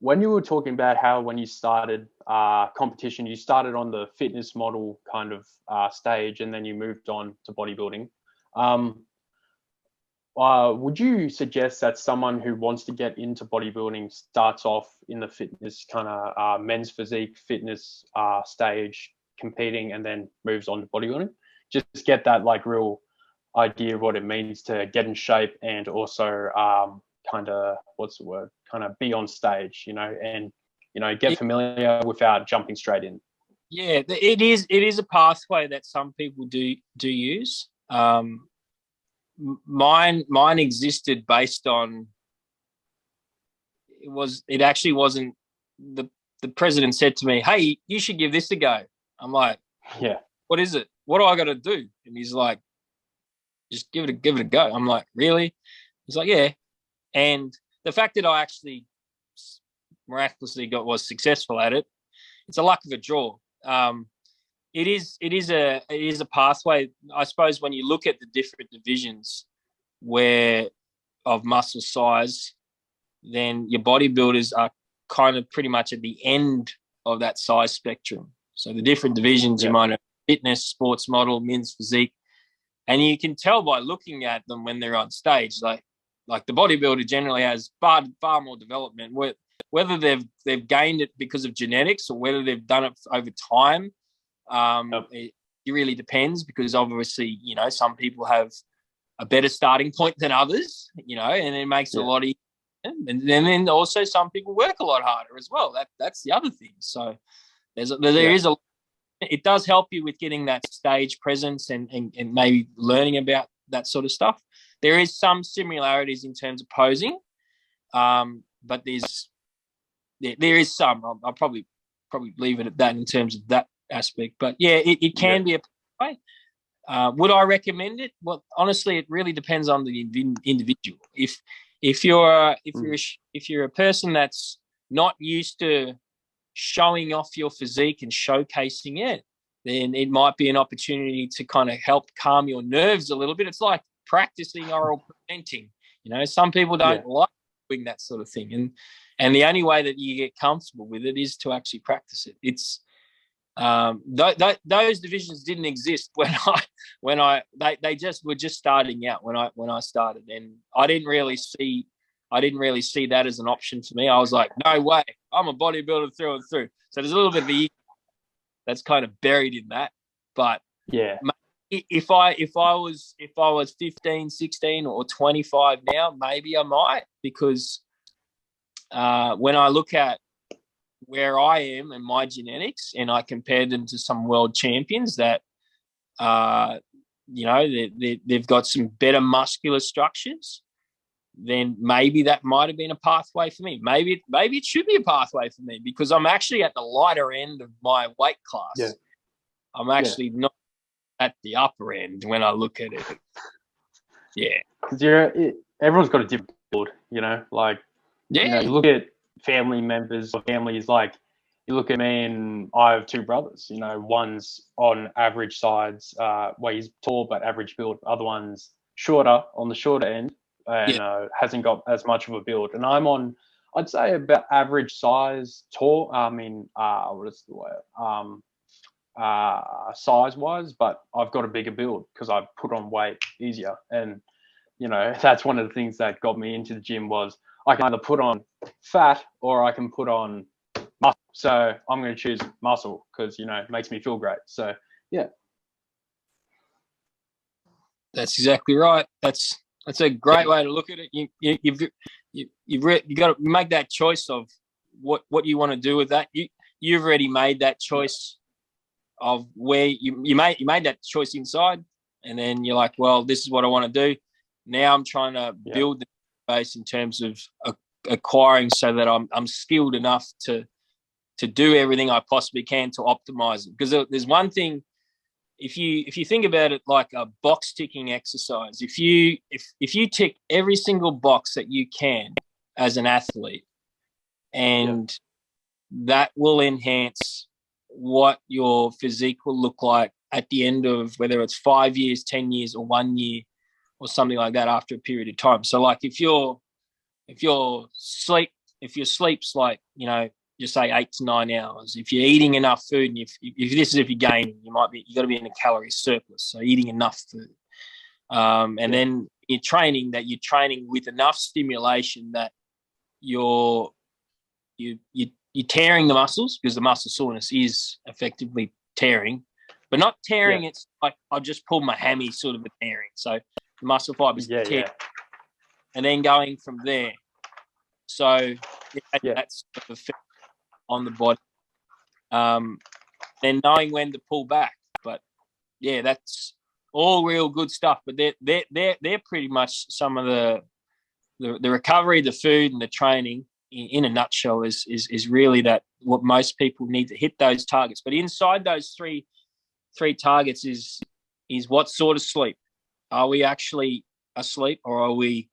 when you were talking about how when you started competition, you started on the fitness model kind of stage, and then you moved on to bodybuilding. Um, would you suggest that someone who wants to get into bodybuilding starts off in the fitness kind of men's physique fitness stage, competing, and then moves on to bodybuilding? Just get that like real idea of what it means to get in shape, and also kind of, what's the word, kind of be on stage, and get familiar without jumping straight in. Yeah, it is a pathway that some people do use. Mine existed based on, it actually wasn't, the president said to me, "Hey, you should give this a go." I'm like, Yeah. "What is it? What do I got to do?" And he's like, "Just give it a go." I'm like, "Really?" He's like, "Yeah." And the fact that I actually miraculously was successful at it, it's a luck of a draw. It is a pathway. I suppose when you look at the different divisions where of muscle size, then your bodybuilders are kind of pretty much at the end of that size spectrum. So the different divisions, you might have fitness, sports model, men's physique, and you can tell by looking at them when they're on stage, like the bodybuilder generally has far more development. Whether they've gained it because of genetics or whether they've done it over time, it really depends, because obviously, some people have a better starting point than others, and it makes a lot easier. And then also some people work a lot harder as well. That's the other thing. So it does help you with getting that stage presence and maybe learning about that sort of stuff. There is some similarities in terms of posing, but there is some. I'll probably leave it at that in terms of that aspect. But yeah, it can be a way. Would I recommend it? Well, honestly, it really depends on the individual. If you're a person that's not used to showing off your physique and showcasing it, then it might be an opportunity to kind of help calm your nerves a little bit. It's like practicing oral presenting. Some people don't like doing that sort of thing, and the only way that you get comfortable with it is to actually practice it. It's those divisions didn't exist they just were just starting out when I started, and I didn't really see that as an option for me. I was like, no way, I'm a bodybuilder through and through. So there's a little bit of the that's kind of buried in that. But if I was 15, 16 or 25 now, maybe I might, because when I look at where I am and my genetics, and I compared them to some world champions that, they've got some better muscular structures, then maybe that might have been a pathway for me. Maybe it should be a pathway for me, because I'm actually at the lighter end of my weight class. Yeah. I'm actually not at the upper end when I look at it. Yeah. Because everyone's got a different build, you look at family members or families, like you look at me and I have two brothers, one's on average size, he's tall but average build, other one's shorter, on the shorter end, and hasn't got as much of a build. And I'm on, I'd say, about average size, tall, what is the word? Size wise, but I've got a bigger build because I put on weight easier. And, that's one of the things that got me into the gym was I can either put on fat or I can put on muscle. So I'm going to choose muscle because, it makes me feel great. So, yeah. That's exactly right. That's a great way to look at it. You've got to make that choice of what you want to do with that. You've already made that choice of where you made that choice inside, and then you're like, well, this is what I want to do. Now I'm trying to build the base in terms of acquiring, so that I'm skilled enough to do everything I possibly can to optimize it. Because there's one thing, if you think about it like a box ticking exercise, if you tick every single box that you can as an athlete, and that will enhance what your physique will look like at the end of, whether it's 5 years, 10 years, or 1 year, or something like that, after a period of time. So like if your sleep if your sleep's like, just say 8 to 9 hours, if you're eating enough food, and if you're gaining, you got to be in a calorie surplus. So eating enough food. Then you're training with enough stimulation that you're tearing the muscles, because the muscle soreness is effectively tearing, but not tearing. Yeah. It's like I just pulled my hammy, sort of a tearing. So the muscle fibers tear, and then going from there. So that's sort of effect on the body. Then knowing when to pull back, but that's all real good stuff. But they're pretty much some of the recovery, the food, and the training in a nutshell is really that what most people need to hit those targets. But inside those three targets is what sort of sleep. Are we actually asleep, or are we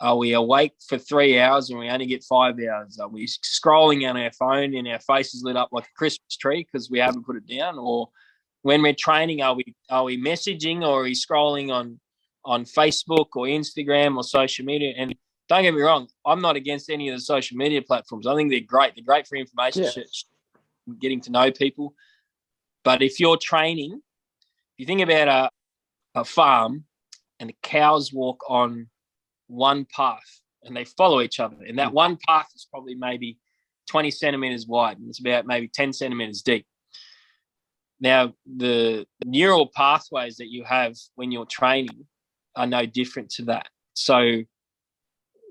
awake for 3 hours and we only get 5 hours? Are we scrolling on our phone and our face is lit up like a Christmas tree because we haven't put it down? Or when we're training, are we messaging, or are we scrolling on Facebook or Instagram or social media? And don't get me wrong, I'm not against any of the social media platforms. I think they're great. They're great for information, getting to know people. But if you're training, if you think about a farm and the cows walk on one path and they follow each other, and that one path is probably maybe 20 centimeters wide and it's about maybe 10 centimeters deep. Now, the neural pathways that you have when you're training are no different to that. So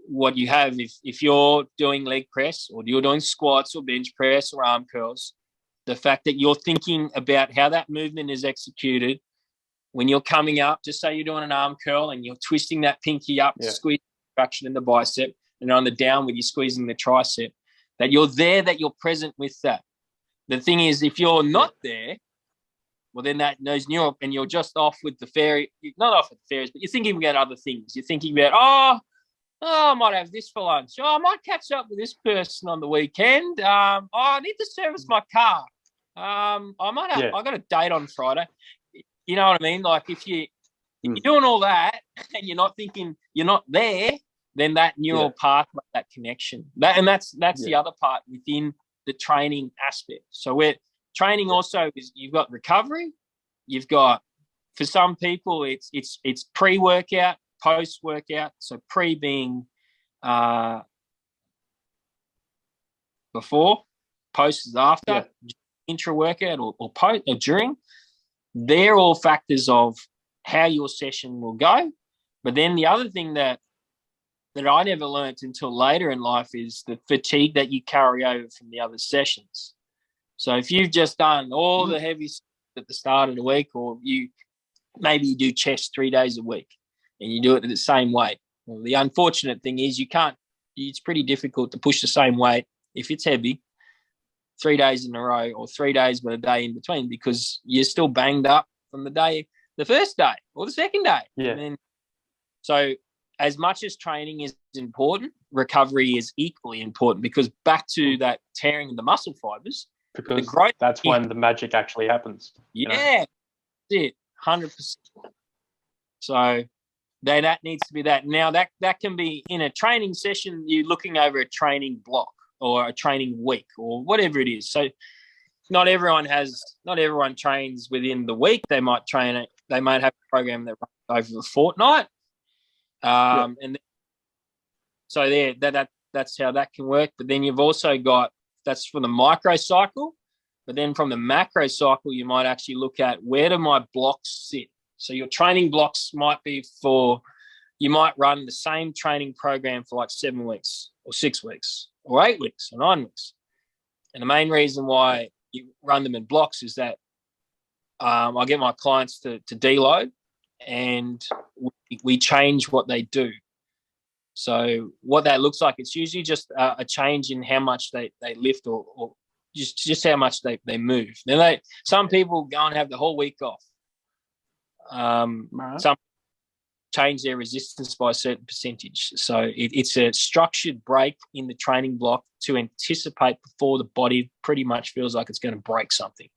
what you have, if you're doing leg press, or you're doing squats or bench press or arm curls, the fact that you're thinking about how that movement is executed when you're coming up, just say you're doing an arm curl and you're twisting that pinky up to squeeze the traction in the bicep, and on the downward, you're squeezing the tricep, that you're there, that you're present with that. The thing is, if you're not there, well, then those neural, and you're just off with the fairy, not off with the fairies, but you're thinking about other things. You're thinking about, I might have this for lunch. I might catch up with this person on the weekend. I need to service my car. I got a date on Friday. You know what I mean? Like if you're doing all that and you're not thinking, you're not there, then that neural pathway, that connection, that's the other part within the training aspect. So we're training also is, you've got recovery, you've got, for some people it's pre-workout, post-workout. So pre being before, post is after, intra-workout or post or during. They're all factors of how your session will go. But then the other thing that I never learned until later in life is the fatigue that you carry over from the other sessions. So if you've just done all the heavy stuff at the start of the week, or maybe you do chest 3 days a week and you do it at the same weight. Well, the unfortunate thing is it's pretty difficult to push the same weight if it's heavy 3 days in a row, or 3 days with a day in between, because you're still banged up from the first day or the second day. Yeah. So as much as training is important, recovery is equally important, because back to that tearing of the muscle fibers, because that's when the magic actually happens. Yeah, that's it, 100%. So that needs to be that. Now that can be in a training session, you're looking over a training block or a training week or whatever it is. So not everyone trains within the week. They might have a program that runs over a fortnight. And then, so that's how that can work. But then you've also got, that's for the micro cycle. But then from the macro cycle, you might actually look at, where do my blocks sit? So your training blocks might be you might run the same training program for like 7 weeks or 6 weeks or 8 weeks or 9 weeks. And the main reason why you run them in blocks is that I get my clients to deload, and we change what they do. So what that looks like, it's usually just a change in how much they lift or just how much they move. Then some people go and have the whole week off. Some change their resistance by a certain percentage. So it's a structured break in the training block to anticipate before the body pretty much feels like it's going to break something.